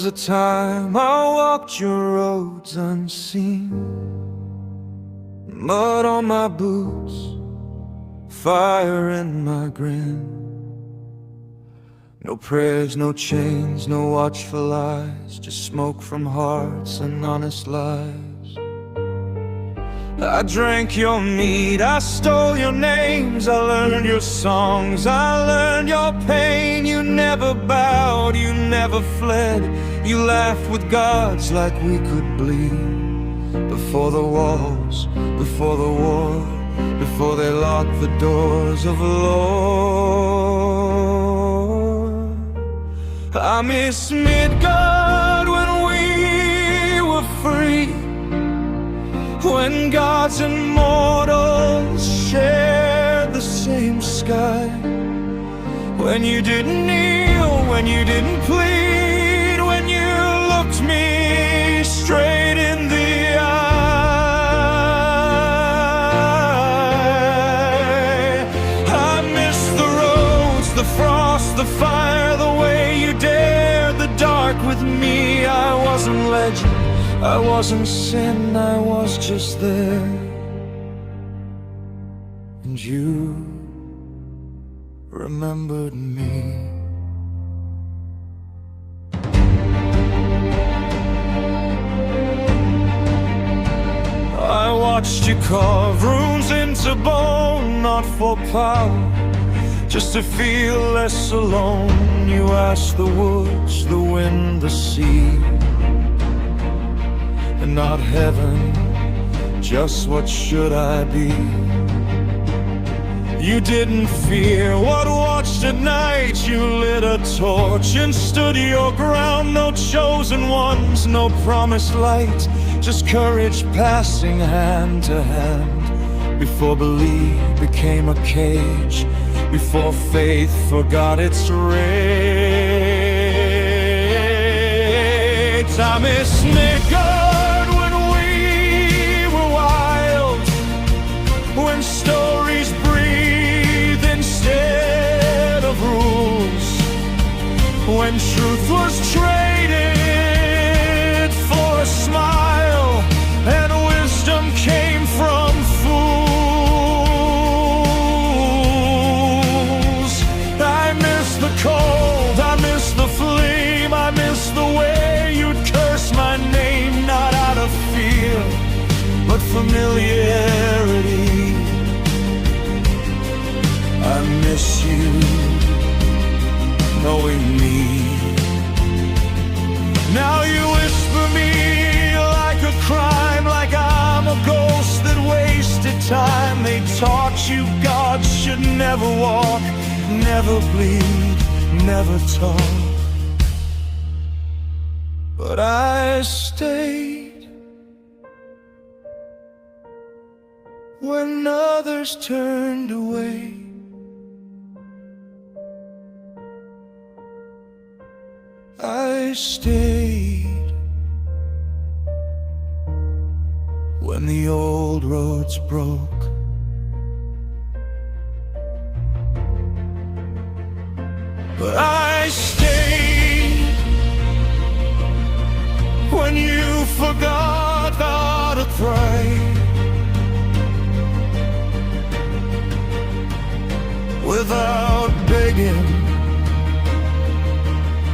was a time I walked your roads unseen, mud on my boots, fire in my grin. No prayers, no chains, no watchful eyes, just smoke from hearts and honest lives. I drank your mead, I stole your names, I learned your songs, I learned your pain. You never bowed, you never fled, you laughed with gods like we could bleed. Before the walls, before the war, before they locked the doors of the Lord. I miss Midgard when we were free, when gods and mortals shared the same sky, when you didn't kneel, when you didn't plead, when you looked me straight in the eye. I miss the roads, the frost, the fire, the way you dared the dark with me. I wasn't legend, I wasn't sin, I was just there. And you remembered me. I watched you carve runes into bone, not for power, just to feel less alone. You asked the woods, the wind, the sea, and not heaven, just what should I be? You didn't fear what watched at night, you lit a torch and stood your ground. No chosen ones, no promised light, just courage passing hand to hand. Before belief became a cage, before faith forgot its rage. I miss Midgard when we were wild, when stories breathe instead of rules, when truth was traded for a smile and wisdom came from fools. I miss the cold, I miss the flame, I miss the way you'd curse my name, not out of fear, but familiarity. I miss you, knowing me. Now you whisper me like a crime, like I'm a ghost that wasted time. They taught you God should never walk, never bleed, never talk. But I stayed when others turned away. I stayed when the old roads broke. But I stayed when you forgot how to thrive, without begging.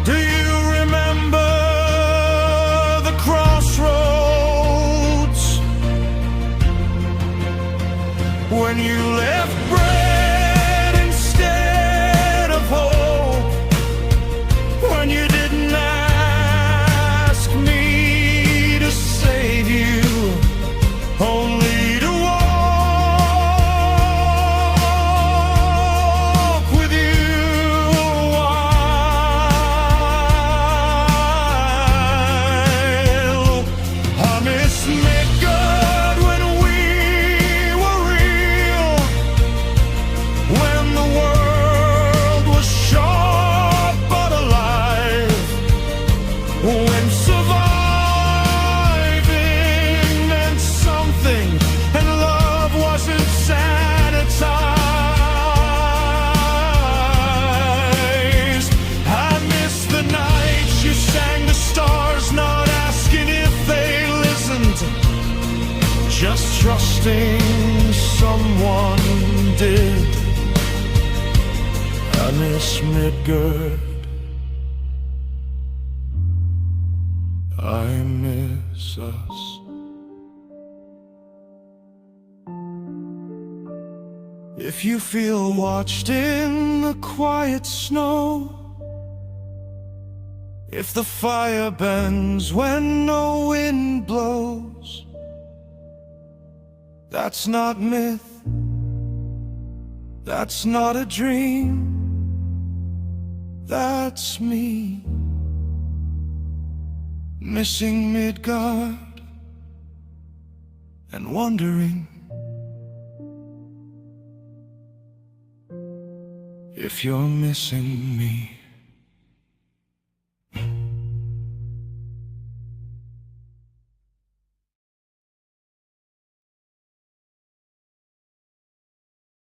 Do you remember the crossroads, when you left bread instead of hope, when you didn't ask me to save you, only to walk with you a while. I miss Midgard when we were real, just trusting someone did. I miss Midgard, I miss us. If you feel watched in the quiet snow, if the fire bends when no wind blows, that's not myth, that's not a dream, that's me, missing Midgard and wondering if you're missing me.